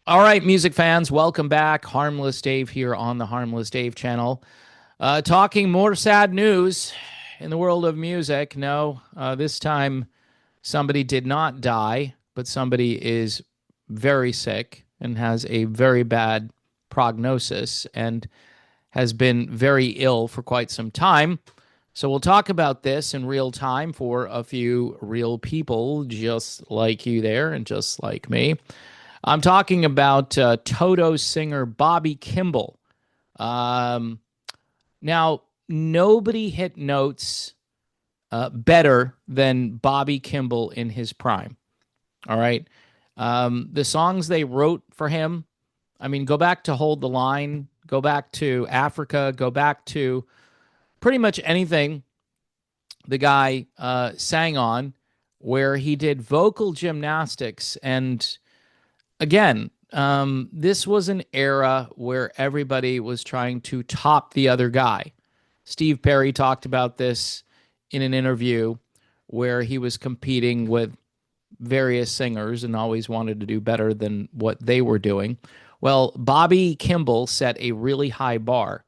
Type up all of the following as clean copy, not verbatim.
All right, music fans, welcome back. Harmless Dave here on the Harmless Dave channel. Talking more sad news in the world of music. No, this time somebody did not die, but somebody is very sick and has a very bad prognosis and has been very ill for quite some time. So we'll talk about this in real time for a few real people just like you there and just like me. I'm talking about Toto singer Bobby Kimball. Um, Now, nobody hit notes better than Bobby Kimball in his prime. All right. The songs they wrote for him, I mean, go back to Hold the Line, go back to Africa, go back to pretty much anything the guy sang on where he did vocal gymnastics. And again, this was an era where everybody was trying to top the other guy. Steve Perry talked about this in an interview where he was competing with various singers and always wanted to do better than what they were doing. Well, Bobby Kimball set a really high bar.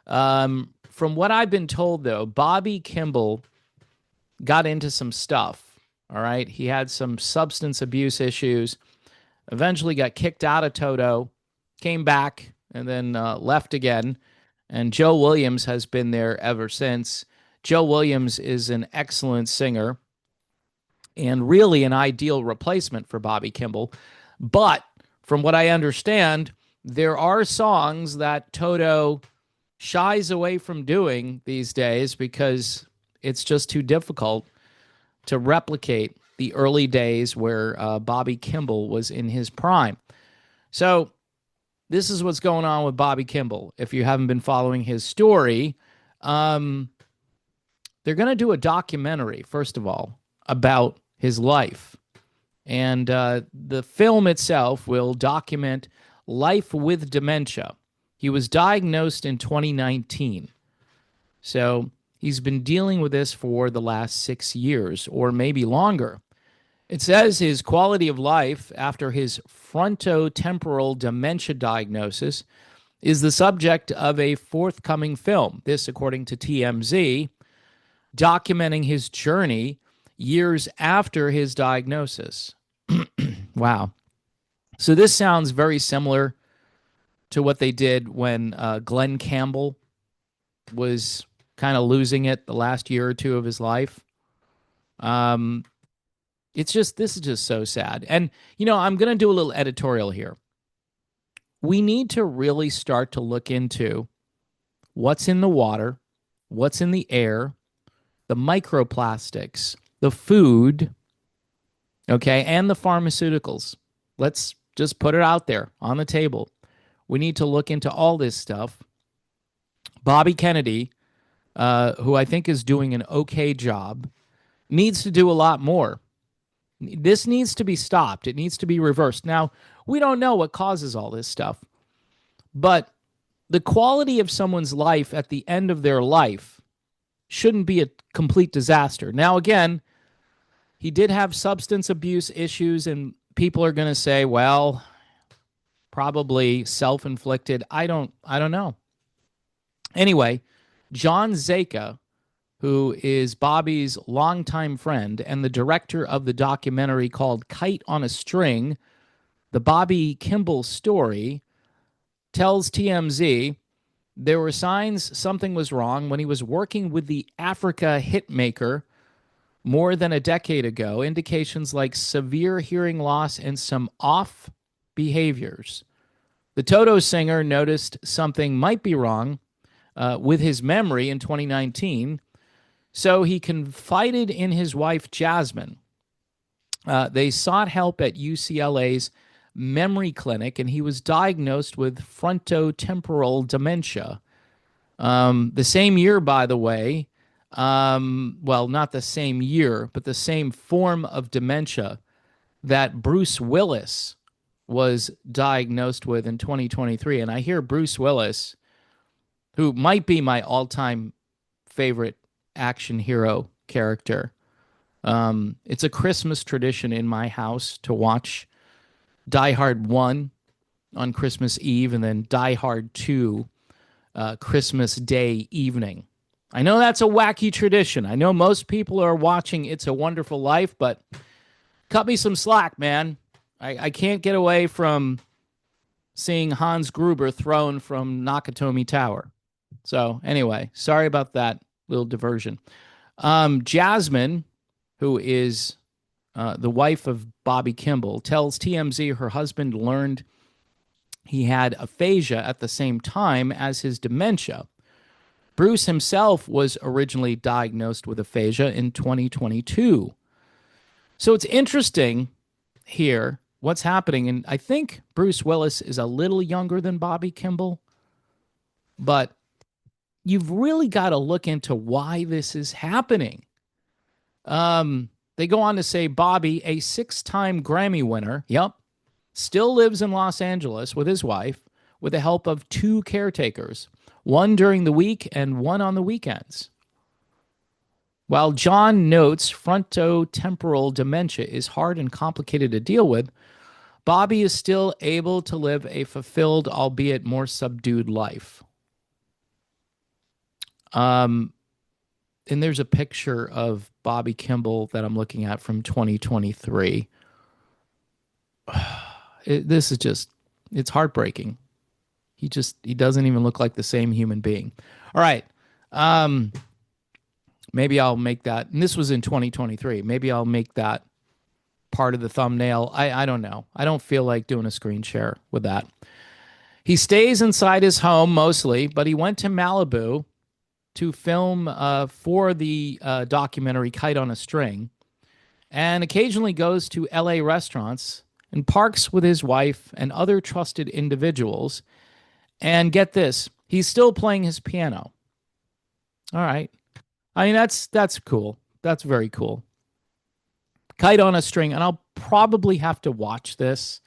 From what I've been told, though, Bobby Kimball got into some stuff. All right. He had some substance abuse issues, eventually got kicked out of Toto, came back, and then left again. And Joe Williams has been there ever since. Joe Williams is an excellent singer and really an ideal replacement for Bobby Kimball. But from what I understand, there are songs that Toto shies away from doing these days because it's just too difficult to replicate the early days where Bobby Kimball was in his prime. So this is what's going on with Bobby Kimball. If you haven't been following his story, um, they're going to do a documentary, first of all, about his life. And the film itself will document life with dementia. He was diagnosed in 2019. So he's been dealing with this for the last 6 years or maybe longer. It says his quality of life after his frontotemporal dementia diagnosis is the subject of a forthcoming film. This, according to TMZ, documenting his journey years after his diagnosis. Wow. So this sounds very similar to what they did when Glenn Campbell was kind of losing it the last year or two of his life. Um, this is just so sad. And, I'm going to do a little editorial here. We need to really start to look into what's in the water, what's in the air, the microplastics, the food, okay, and the pharmaceuticals. Let's just put it out there on the table. We need to look into all this stuff. Bobby Kennedy, who I think is doing an okay job, needs to do a lot more. This needs to be stopped. It needs to be reversed. Now, we don't know what causes all this stuff, but the quality of someone's life at the end of their life shouldn't be a complete disaster. Now, again, he did have substance abuse issues, and people are going to say, well, probably self-inflicted. I don't know. Anyway, John Zaka, who is Bobby's longtime friend and the director of the documentary called Kite on a String, the Bobby Kimball story, tells TMZ there were signs something was wrong when he was working with the Africa hitmaker more than a decade ago, indications like severe hearing loss and some off behaviors. The Toto singer noticed something might be wrong with his memory in 2019, so he confided in his wife, Jasmine. They sought help at UCLA's memory clinic, and he was diagnosed with frontotemporal dementia. The same year, by the way, well, not the same year, but the same form of dementia that Bruce Willis was diagnosed with in 2023. And I hear Bruce Willis, who might be my all-time favorite action hero character. It's a Christmas tradition in my house to watch Die Hard 1 on Christmas Eve, and then Die Hard 2 Christmas Day evening. I know that's a wacky tradition. I know most people are watching It's a Wonderful Life, but cut me some slack, man. I can't get away from seeing Hans Gruber thrown from Nakatomi Tower. So anyway, sorry about that little diversion. Jasmine, who is the wife of Bobby Kimball, tells TMZ her husband learned he had aphasia at the same time as his dementia. Bruce himself was originally diagnosed with aphasia in 2022. So it's interesting here what's happening. And I think Bruce Willis is a little younger than Bobby Kimball, but you've really got to look into why this is happening. They go on to say Bobby, a 6-time Grammy winner, still lives in Los Angeles with his wife with the help of 2 caretakers, one during the week and one on the weekends. While John notes frontotemporal dementia is hard and complicated to deal with, Bobby is still able to live a fulfilled, albeit more subdued life. And there's a picture of Bobby Kimball that I'm looking at from 2023. This is just, it's heartbreaking. He doesn't even look like the same human being. All right. Maybe I'll make that, and this was in 2023. Maybe I'll make that part of the thumbnail. I don't know. I don't feel like doing a screen share with that. He stays inside his home mostly, but he went to Malibu to film for the documentary Kite on a String, and occasionally goes to LA restaurants and parks with his wife and other trusted individuals. And get this, he's still playing his piano. All right. I mean, that's cool. That's very cool. Kite on a String, and I'll probably have to watch this.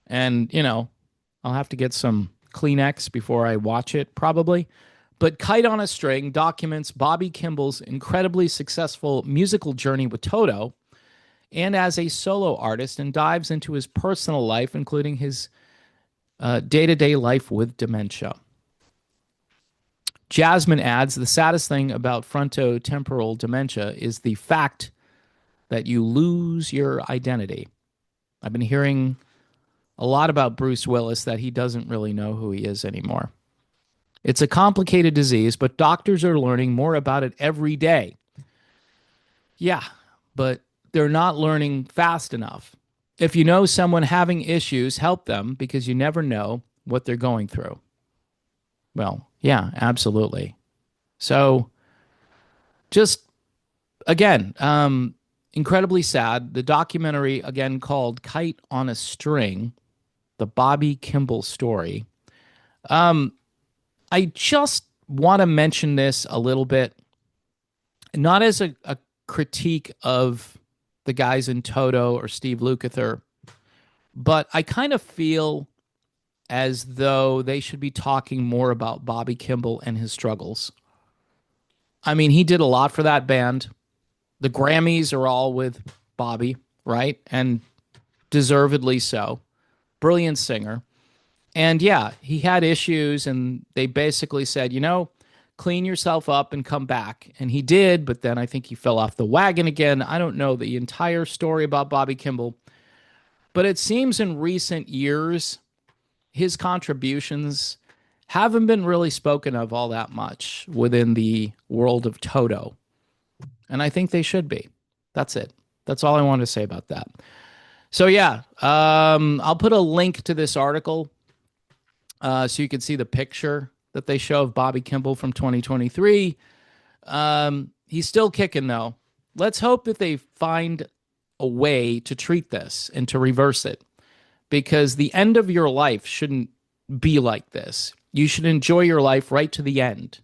And, I'll have to get some Kleenex before I watch it, probably. But Kite on a String documents Bobby Kimball's incredibly successful musical journey with Toto and as a solo artist, and dives into his personal life, including his day-to-day life with dementia. Jasmine adds, the saddest thing about frontotemporal dementia is the fact that you lose your identity. I've been hearing a lot about Bruce Willis, that he doesn't really know who he is anymore. It's a complicated disease, but doctors are learning more about it every day. Yeah, but they're not learning fast enough. If you know someone having issues, help them, because you never know what they're going through. Well, yeah, absolutely. So just, again, incredibly sad. The documentary, again, called Kite on a String, the Bobby Kimball story. I just want to mention this a little bit, not as a critique of the guys in Toto or Steve Lukather, but I kind of feel as though they should be talking more about Bobby Kimball and his struggles. I mean, he did a lot for that band. The Grammys are all with Bobby, right? And deservedly so. Brilliant singer. And yeah, he had issues, and they basically said, clean yourself up and come back. And he did, but then I think he fell off the wagon again. I don't know the entire story about Bobby Kimball, but it seems in recent years, his contributions haven't been really spoken of all that much within the world of Toto. And I think they should be. That's it. That's all I want to say about that. So yeah, I'll put a link to this article so you can see the picture that they show of Bobby Kimball from 2023. He's still kicking, though. Let's hope that they find a way to treat this and to reverse it, because the end of your life shouldn't be like this. You should enjoy your life right to the end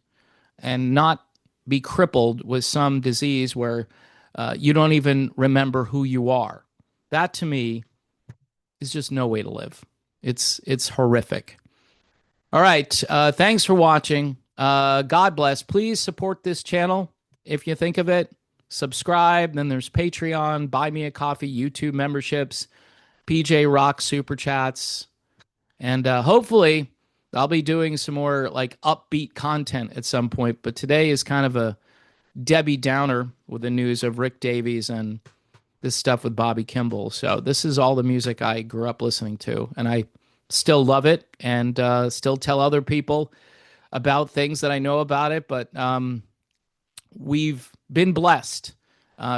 and not be crippled with some disease where you don't even remember who you are. That, to me, is just no way to live. It's horrific. All right. Thanks for watching. God bless. Please support this channel if you think of it. Subscribe. Then there's Patreon, Buy Me a Coffee, YouTube memberships, PJ Rock Super Chats. And hopefully I'll be doing some more like upbeat content at some point. But today is kind of a Debbie Downer with the news of Rick Davies and this stuff with Bobby Kimball. So this is all the music I grew up listening to, and I still love it and still tell other people about things that I know about it. But we've been blessed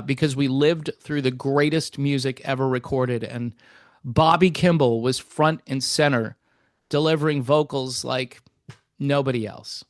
because we lived through the greatest music ever recorded, and Bobby Kimball was front and center, delivering vocals like nobody else.